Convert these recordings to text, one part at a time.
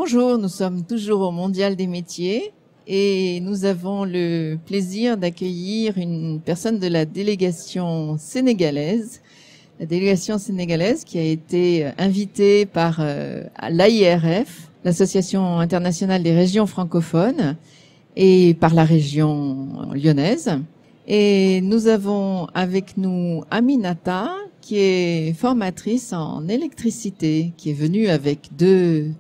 Bonjour, nous sommes toujours au Mondial des métiers et nous avons le plaisir d'accueillir une personne de la délégation sénégalaise. La délégation sénégalaise qui a été invitée par l'AIRF, l'Association internationale des régions francophones, et par la région lyonnaise. Et nous avons avec nous Aminata, qui est formatrice en électricité, qui est venue avec deux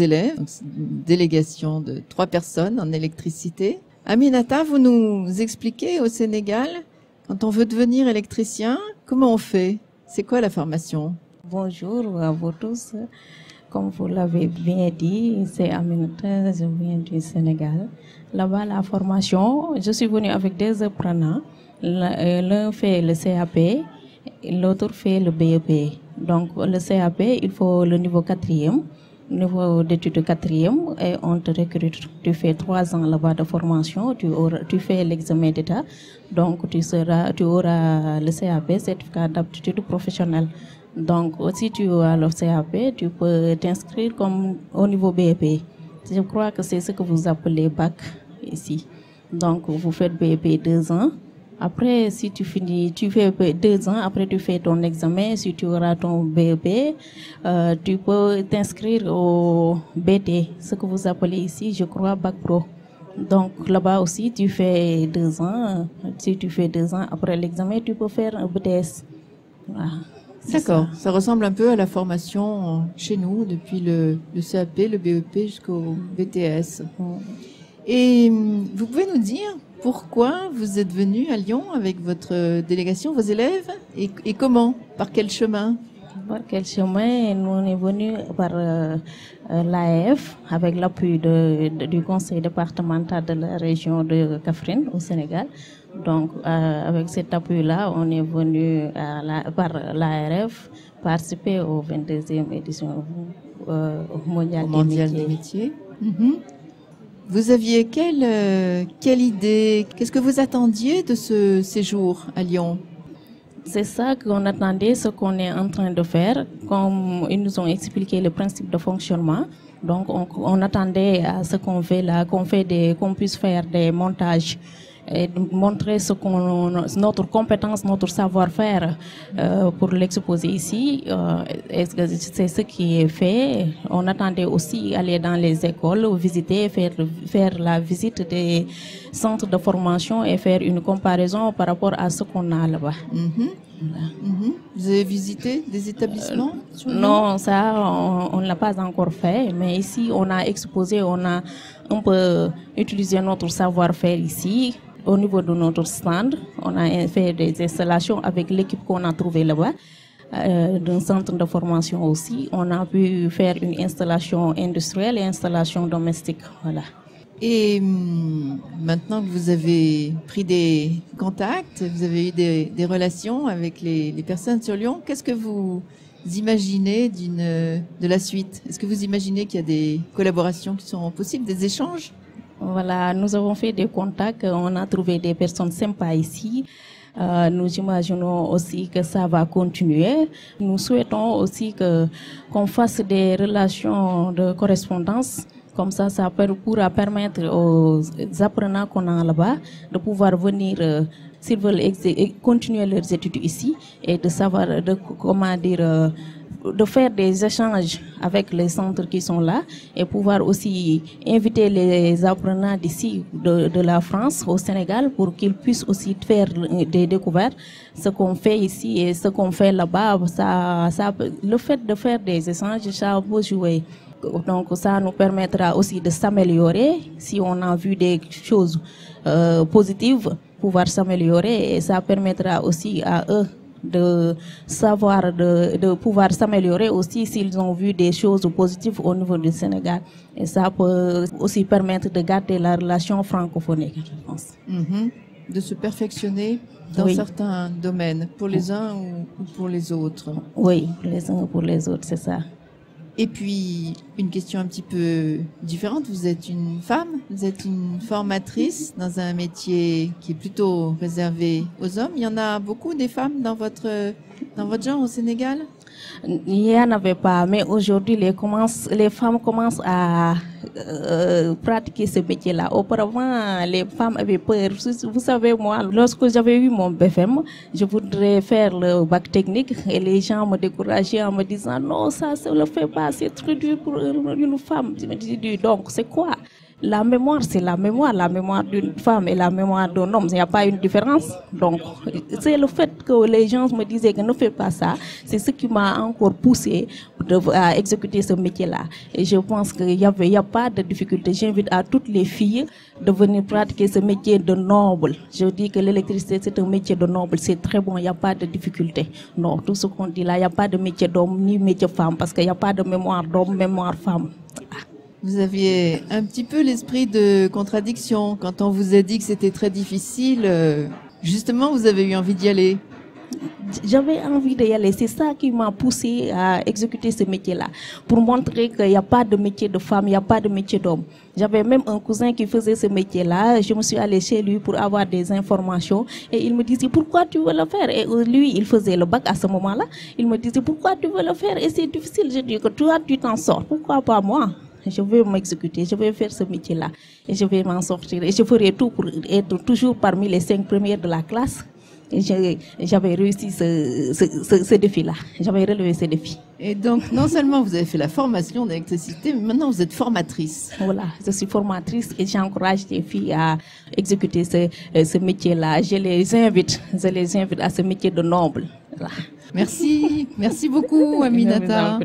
élèves, donc une délégation de 3 personnes en électricité. Aminata, vous nous expliquez au Sénégal, quand on veut devenir électricien, comment on fait? C'est quoi la formation? Bonjour à vous tous. Comme vous l'avez bien dit, c'est Aminata, je viens du Sénégal. Là-bas, la formation, je suis venue avec 2 apprenants. L'un fait le CAP, l'autre fait le BEP. Donc, le CAP, il faut le niveau 4e, niveau d'études 4e, et on te recrute. Tu fais 3 ans là-bas de formation, tu fais l'examen d'État. Donc, tu auras le CAP, certificat d'aptitude professionnelle. Donc, si tu as le CAP, tu peux t'inscrire comme au niveau BEP. Je crois que c'est ce que vous appelez bac ici. Donc, vous faites BEP 2 ans. Après, si tu finis, tu fais 2 ans, après tu fais ton examen. Si tu auras ton BEP, tu peux t'inscrire au BT, ce que vous appelez ici, je crois, bac pro. Donc, là-bas aussi, tu fais 2 ans. Si tu fais 2 ans, après l'examen, tu peux faire un BTS. Voilà. D'accord, ça ressemble un peu à la formation chez nous, depuis le CAP, le BEP jusqu'au BTS. Et vous pouvez nous dire pourquoi vous êtes venu à Lyon avec votre délégation, vos élèves, et comment? Par quel chemin? Par quel chemin? Nous on est venu par l'AF avec l'appui du conseil départemental de la région de Kaffrine au Sénégal. Donc avec cet appui-là, on est venu par l'ARF participer au 22e édition mondiale des métiers. Vous aviez quelle idée? Qu'est-ce que vous attendiez de ce séjour à Lyon? C'est ça qu'on attendait, ce qu'on est en train de faire. Comme ils nous ont expliqué le principe de fonctionnement. Donc on attendait à ce qu'on fait là, qu'on puisse faire des montages et montrer notre compétence, notre savoir-faire pour l'exposer ici. C'est ce qui est fait. On attendait aussi aller dans les écoles, visiter, faire la visite des centres de formation et faire une comparaison par rapport à ce qu'on a là-bas. Vous avez visité des établissements? Non, ça, on ne l'a pas encore fait. Mais ici, on a exposé, on peut utiliser notre savoir-faire ici. Au niveau de notre stand, on a fait des installations avec l'équipe qu'on a trouvée là-bas. D'un centre de formation aussi. On a pu faire une installation industrielle et installation domestique. Voilà. Et maintenant que vous avez pris des contacts, vous avez eu des relations avec les personnes sur Lyon, qu'est-ce que vous imaginez de la suite? Est-ce que vous imaginez qu'il y a des collaborations qui sont possibles, des échanges? Voilà, nous avons fait des contacts, on a trouvé des personnes sympas ici. Nous imaginons aussi que ça va continuer. Nous souhaitons aussi qu'on fasse des relations de correspondance. Comme ça pourra permettre aux apprenants qu'on a là-bas de pouvoir venir, s'ils veulent continuer leurs études ici, et de savoir, de faire des échanges avec les centres qui sont là, et pouvoir aussi inviter les apprenants d'ici, de la France au Sénégal, pour qu'ils puissent aussi faire des découvertes. Ce qu'on fait ici et ce qu'on fait là-bas, le fait de faire des échanges, ça peut jouer. Donc ça nous permettra aussi de s'améliorer. Si on a vu des choses positives, pouvoir s'améliorer, et ça permettra aussi à eux de savoir, de pouvoir s'améliorer aussi s'ils ont vu des choses positives au niveau du Sénégal. Et ça peut aussi permettre de garder la relation francophonique, je pense. De se perfectionner dans certains domaines, pour les uns ou pour les autres. Oui, pour les uns ou pour les autres, c'est ça. Et puis, une question un petit peu différente. Vous êtes une femme, vous êtes une formatrice dans un métier qui est plutôt réservé aux hommes. Il y en a beaucoup des femmes dans votre genre au Sénégal? Il n'y en avait pas, mais aujourd'hui, les femmes commencent à pratiquer ce métier-là. Auparavant, les femmes avaient peur. Vous savez, moi, lorsque j'avais eu mon BFM, je voudrais faire le bac technique et les gens me décourageaient en me disant non, ça ne le fait pas, c'est trop dur pour une femme. Je me disais, donc, c'est quoi? La mémoire, c'est la mémoire d'une femme et la mémoire d'un homme, il n'y a pas une différence. Donc, c'est le fait que les gens me disaient que ne fais pas ça, c'est ce qui m'a encore poussé à exécuter ce métier-là. Et je pense qu'il n'y a pas de difficulté. J'invite à toutes les filles de venir pratiquer ce métier de noble. Je dis que l'électricité, c'est un métier de noble, c'est très bon, il n'y a pas de difficulté. Non, tout ce qu'on dit là, il n'y a pas de métier d'homme ni métier femme, parce qu'il n'y a pas de mémoire d'homme, mémoire femme. Vous aviez un petit peu l'esprit de contradiction quand on vous a dit que c'était très difficile. Justement, vous avez eu envie d'y aller. J'avais envie d'y aller. C'est ça qui m'a poussé à exécuter ce métier-là. Pour montrer qu'il n'y a pas de métier de femme, il n'y a pas de métier d'homme. J'avais même un cousin qui faisait ce métier-là. Je me suis allée chez lui pour avoir des informations. Et il me disait, pourquoi tu veux le faire? Et lui, il faisait le bac à ce moment-là. Il me disait, pourquoi tu veux le faire? Et c'est difficile. Je dis que toi, tu t'en sors. Pourquoi pas moi? Je vais m'exécuter, je vais faire ce métier-là et je vais m'en sortir. Et je ferai tout pour être toujours parmi les 5 premières de la classe. Et j'avais réussi ce défi-là. J'avais relevé ce défi. Et donc, non seulement vous avez fait la formation d'électricité, mais maintenant vous êtes formatrice. Voilà, je suis formatrice et j'encourage les filles à exécuter ce métier-là. Je les invite à ce métier de noble. Voilà. Merci beaucoup, Aminata.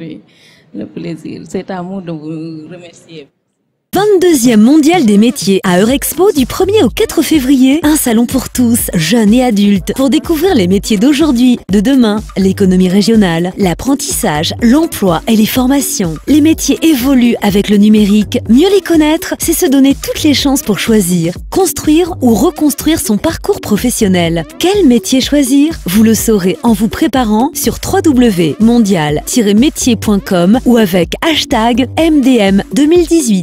Le plaisir, c'est à moi de vous remercier. 22e mondial des métiers à Eurexpo du 1er au 4 février. Un salon pour tous, jeunes et adultes, pour découvrir les métiers d'aujourd'hui, de demain, l'économie régionale, l'apprentissage, l'emploi et les formations. Les métiers évoluent avec le numérique. Mieux les connaître, c'est se donner toutes les chances pour choisir, construire ou reconstruire son parcours professionnel. Quel métier choisir? Vous le saurez en vous préparant sur www.mondial-métier.com ou avec #MDM 2018.